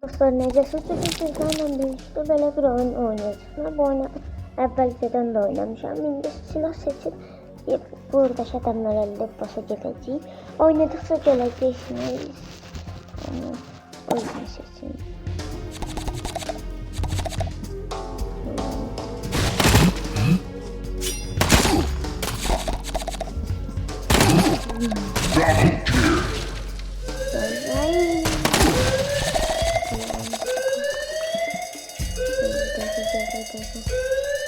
Dostlar, necəsiz? Bugün sizlərlə birlikdə belə bir oyun oynayacağıq. Bu oyunu əvvəlcədən də oynamışam. İndi silah seçib buradakı adamları əldə başa gələcəyik. Oynadıqca gələcəksiniz. O yüzden seçin.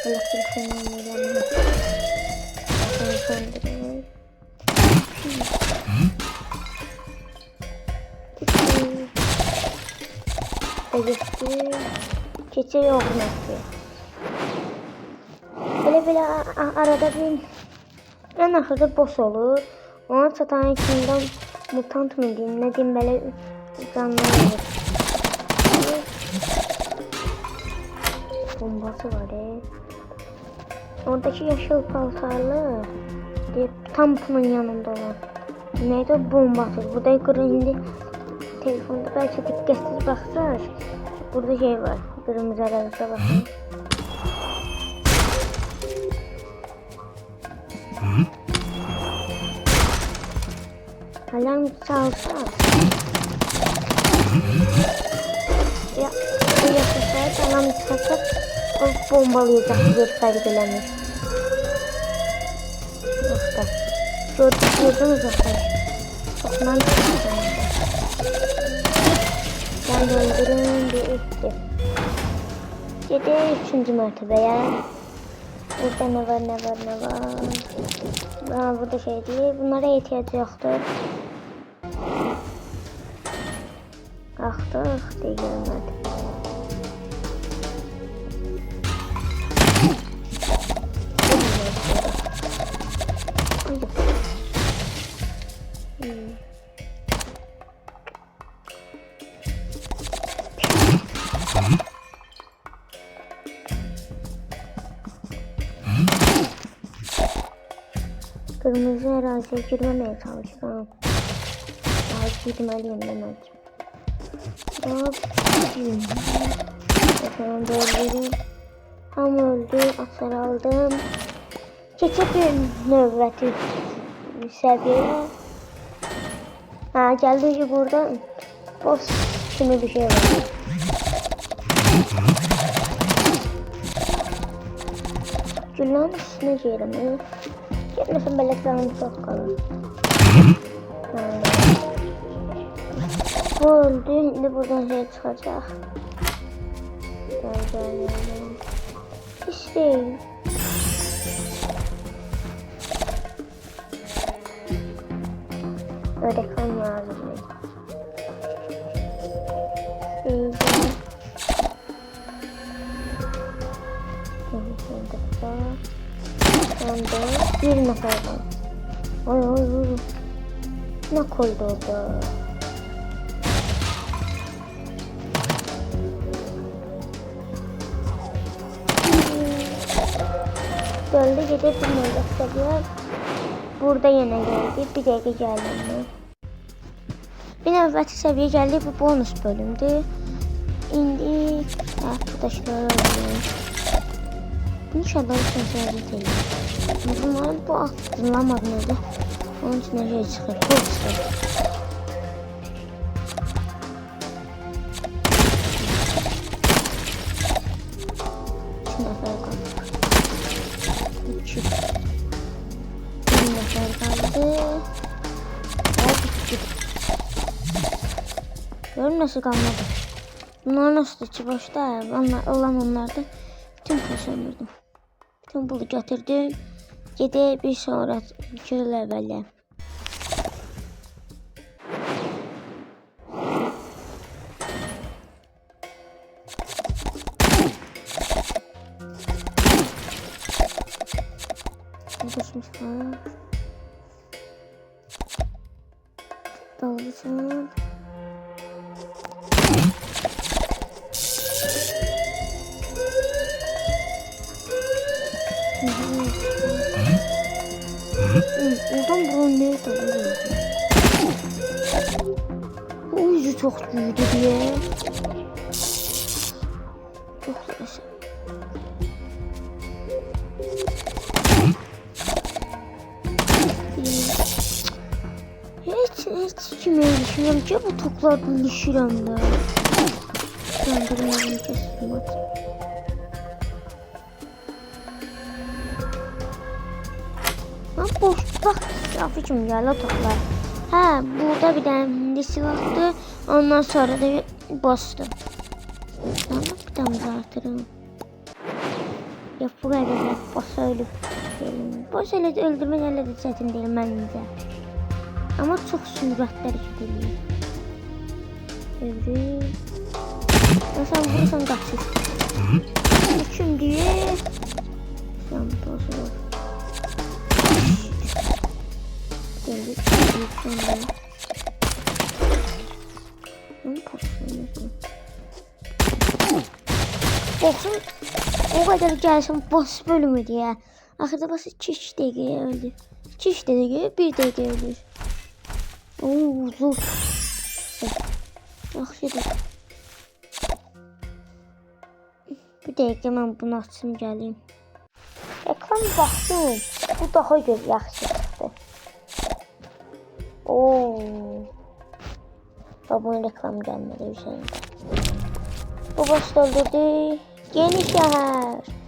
Elektrik fenerlerini söndürüyoruz. Elektrik keçe yok nasıl? Böyle arada bir en axırda boss olur. Ona çatan içinden mutant mı diyeyim, ne diyeyim, böyle canlı olur. Bombası var Oradaki yeşil paltarlı tam bunun yanında olan. Neydi o bombası? Burada indi telefonda belki dikkatsiz baksanız burada şey var. Kırmızı aralıkta bakın. Alarm çalsa ya bu yaşasaydı alarm çalsa o bombalayacak bir belgelenir. Yoksa gördünüz zaten. Çok mantıklı. Ben öldürün bir üstü. Gide 3. mertebeye. Burada ne var? Burada şey değil. Bunlara ihtiyacı yoktur. Kalktık değil gelmedi. Kırmızı araziye girmemeye çalışacağım. Belki girmeliyim demek. Efendim öldürdüm. Tam öldü. Asar aldım. Geçelim növbəti seviyeye. Geldi ki burada boss kimi bir şey var. Gülün üstüne girelim. Gitmesin böyle canım çok kalır. Bu öldü. Şimdi buradan şey çıkacak. Gel. Hiç değil. Öğretmen lazım. Bir nefer var. Oy. Ne koydu orada? Gölde gidip bilmeyecek seviyor. Burada yine geldi. Bir dakika geldi. Bir növbəti seviye geldi. Bu bonus bölümdü. İndi arkadaşlar alalım. İnşallah sen değil. Bunların bu aklamadım. Onun için nereye çıkıyor? Çok güzel. Şimdi nefer kaldı. 3. Bir nefer kaldı. Görün nasıl kalmadı. Bunlar nasıl içi boşta. Onlarda bütün pul sömürdüm. Bütün pulu götürdüm. Gide bir sonra şöyle böyle. Düşmüş falan. Dalısın. Oradan buranın nerede oluyor? O yüzü çok büyüdü diye. bilmirəm ki, bu toklardan düşürəm də. Söndürməyim kəsdim. Lan boş bak Rafiqim gəl o toklar. Hə, burada bir dənə hindi silahdır. Ondan sonra da bossdur. Lan bir dənə artırım. Ya bu qədər boss ölüb. Boss elə də öldürmək elə də çətin deyil məncə. Ama çok sürətlər gidilir. Evet. Sen vurursan kaçır. Şimdi sen bozulur. Geldik. Sonra. Olsun. O kadar gelsin boss bölümü diye. Axırda basit 2 dəqiqəyə öldü. 2 dəqiqəyə 1 dəqiqə ölür. Oo, zor. Yaxşıdır. Bir dəqiqə mən bunu açım gəleyim. Ekran baxdım. Bu daha yaxşı çıxdı. Oo. Bunun reklam gəlmədi üzərində. Bu boss öldürdü. Yeni şəhər.